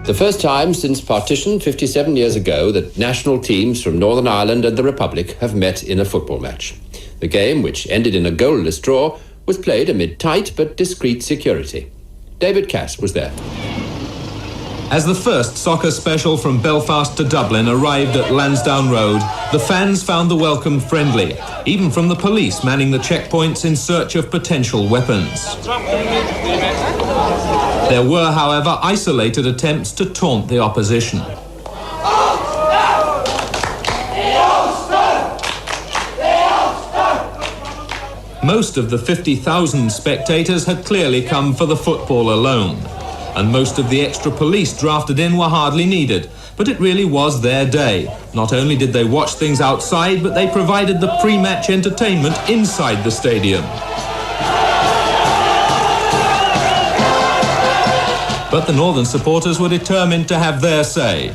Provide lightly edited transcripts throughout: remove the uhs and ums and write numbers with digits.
The first time since partition 57 years ago that national teams from Northern Ireland and the Republic have met in a football match. The game, which ended in a goalless draw, was played amid tight but discreet security. David Cass was there. As the first soccer special from Belfast to Dublin arrived at Lansdowne Road, the fans found the welcome friendly, even from the police manning the checkpoints in search of potential weapons. There were, however, isolated attempts to taunt the opposition. Most of the 50,000 spectators had clearly come for the football alone, and most of the extra police drafted in were hardly needed. But it really was their day. Not only did they watch things outside, but they provided the pre-match entertainment inside the stadium. But the Northern supporters were determined to have their say.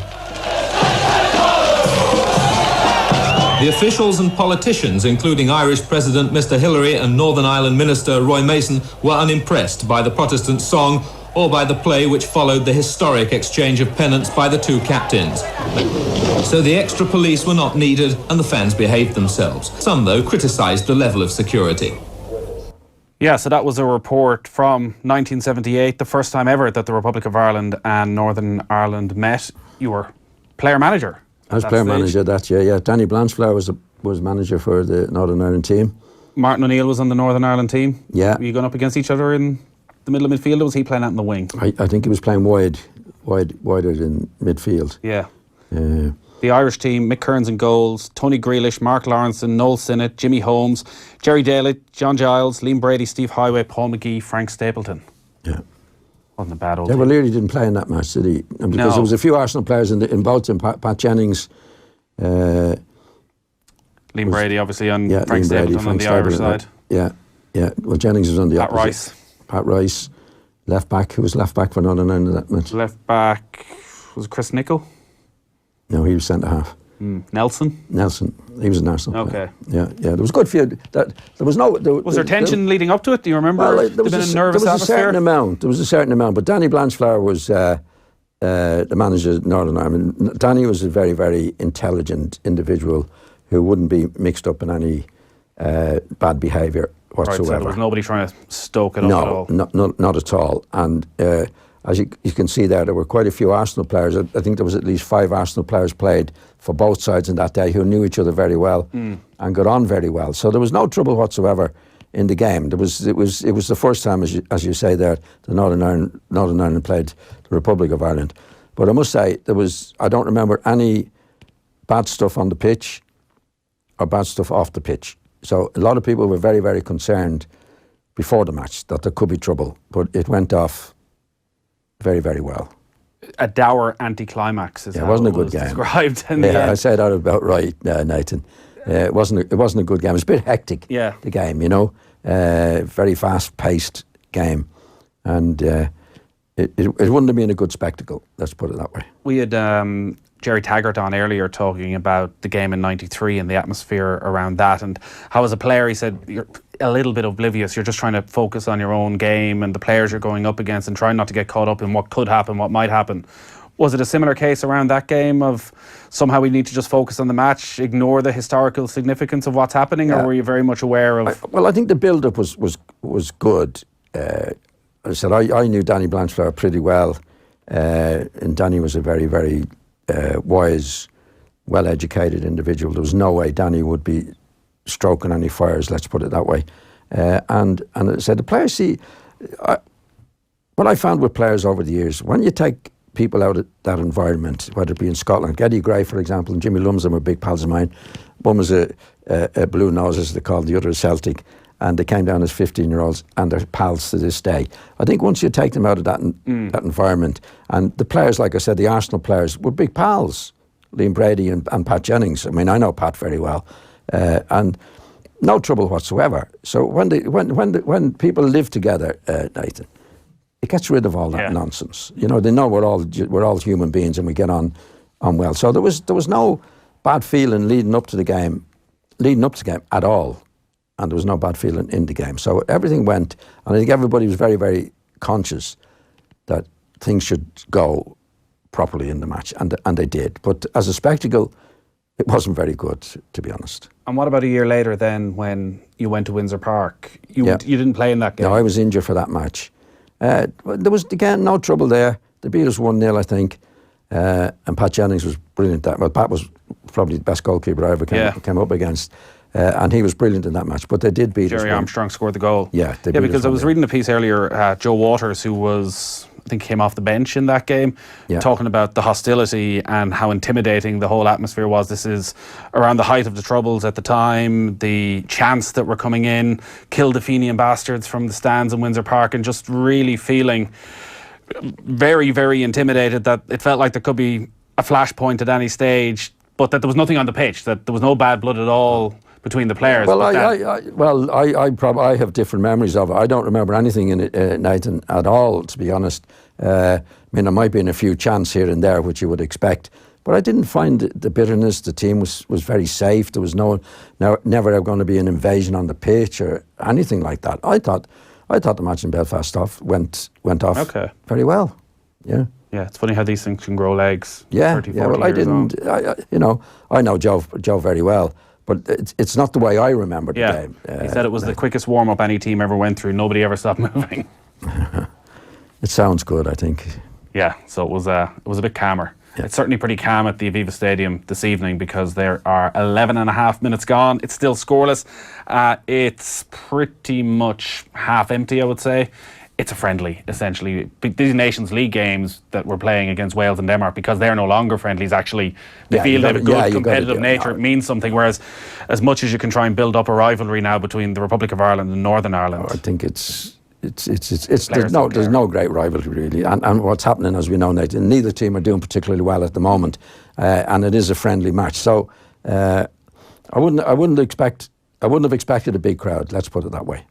The officials and politicians, including Irish President Mr Hillary and Northern Ireland Minister Roy Mason, were unimpressed by the Protestant song or by the play which followed the historic exchange of pennants by the two captains. So the extra police were not needed and the fans behaved themselves. Some, though, criticised the level of security. Yeah, so that was a report from 1978, the first time ever that the Republic of Ireland and Northern Ireland met. You were player-manager. I was player-manager that year, yeah. Danny Blanchflower was manager for the Northern Ireland team. Martin O'Neill was on the Northern Ireland team. Yeah. Were you going up against each other in the middle of midfield, or was he playing out in the wing? I think he was playing wider than midfield. Yeah. The Irish team, Mick Kearns in goals, Tony Grealish, Mark Lawrenson, Noel Sinnott, Jimmy Holmes, Jerry Daly, John Giles, Liam Brady, Steve Highway, Paul McGee, Frank Stapleton. Yeah. Wasn't a bad old team. Well, Leary didn't play in that match, did he? And because there was a few Arsenal players in both, in Pat Jennings. Liam Brady, obviously, and Frank Stapleton on the Irish side. Yeah. Well, Jennings was on the opposite. Pat Rice, left back. Who was left back for Northern Ireland in that match? Left back was Chris Nicholl. No, he was centre half. Nelson, he was an Arsenal. Okay. Yeah. There was good field. There was no. Was there tension leading up to it? Do you remember? Well, there was a certain amount. There was a certain amount. But Danny Blanchflower was the manager of Northern Ireland. Danny was a very, very intelligent individual who wouldn't be mixed up in any bad behaviour whatsoever. Right, so there was nobody trying to stoke it up at all? No, not at all. And as you can see there were quite a few Arsenal players. I think there was at least 5 Arsenal players played for both sides in that day who knew each other very well and got on very well. So there was no trouble whatsoever in the game. It was the first time, as you say there, the Northern Ireland played the Republic of Ireland. But I must say, I don't remember any bad stuff on the pitch or bad stuff off the pitch. So a lot of people were very, very concerned before the match that there could be trouble, but it went off very, very well. A dour anticlimax is it wasn't a good game. Described in the end. I say that about right, Nathan. It wasn't a good game. It was a bit hectic. Yeah. The game, you know, very fast-paced game, and it wouldn't have been a good spectacle. Let's put it that way. We had Jerry Taggart on earlier talking about the game in '93 and the atmosphere around that, and how as a player he said you're a little bit oblivious. You're just trying to focus on your own game and the players you're going up against and trying not to get caught up in what could happen, what might happen. Was it a similar case around that game of somehow we need to just focus on the match, ignore the historical significance of what's happening, or were you very much aware of... I think the build-up was good. As I said, I knew Danny Blanchflower pretty well, and Danny was a very, very wise, well-educated individual. There was no way Danny would be stroking any fires, let's put it that way. And as I said, the players what I found with players over the years, when you take people out of that environment, whether it be in Scotland, Geddy Gray, for example, and Jimmy Lumsden were big pals of mine. One was a Blue Nose, as they called, the other a Celtic, and they came down as 15-year-olds, and they're pals to this day. I think once you take them out of that environment, and the players, like I said, the Arsenal players were big pals, Liam Brady and Pat Jennings. I mean, I know Pat very well, and no trouble whatsoever. So when people live together, Nathan, it gets rid of all that nonsense. You know, they know we're all human beings and we get on well. So there was no bad feeling leading up to the game at all, and there was no bad feeling in the game. So everything went, and I think everybody was very, very conscious that things should go properly in the match, and they did. But as a spectacle, it wasn't very good, to be honest. And what about a year later then, when you went to Windsor Park? You didn't play in that game? No, I was injured for that match. There was, again, no trouble there. They beat us 1-0, I think. And Pat Jennings was brilliant. Pat was probably the best goalkeeper I ever came up against. And he was brilliant in that match. But they did beat us. Jerry Armstrong scored the goal. Yeah, they beat because us I was reading a piece earlier, Joe Waters, who was, I think, came off the bench in that game, talking about the hostility and how intimidating the whole atmosphere was. This is around the height of the Troubles at the time, the chants that were coming in, kill the Fenian bastards from the stands in Windsor Park, and just really feeling very, very intimidated, that it felt like there could be a flashpoint at any stage, but that there was nothing on the pitch, that there was no bad blood at all between the players. Well, I have different memories of it. I don't remember anything in it, Nathan, at all, to be honest. I mean, there might have been a few chants here and there, which you would expect, but I didn't find the bitterness. The team was very safe. There was never ever going to be an invasion on the pitch or anything like that. I thought the match in Belfast went off very well. Yeah. Yeah, it's funny how these things can grow legs. Yeah, 30, 40 well, I years didn't. I know Joe very well, but it's not the way I remember the game. He said it was the quickest warm up any team ever went through. Nobody ever stopped moving. It sounds good, I think. Yeah, so it was a bit calmer. Yeah. It's certainly pretty calm at the Aviva Stadium this evening, because there are 11 and a half minutes gone. It's still scoreless. It's pretty much half empty, I would say. It's a friendly, essentially. These Nations League games that we're playing against Wales and Denmark, because they're no longer friendlies, actually, they feel they have a good competitive nature. It means something, whereas as much as you can try and build up a rivalry now between the Republic of Ireland and Northern Ireland, I think there's no great rivalry, really. And what's happening, as we know, Nathan, neither team are doing particularly well at the moment, and it is a friendly match. So I wouldn't have expected a big crowd. Let's put it that way.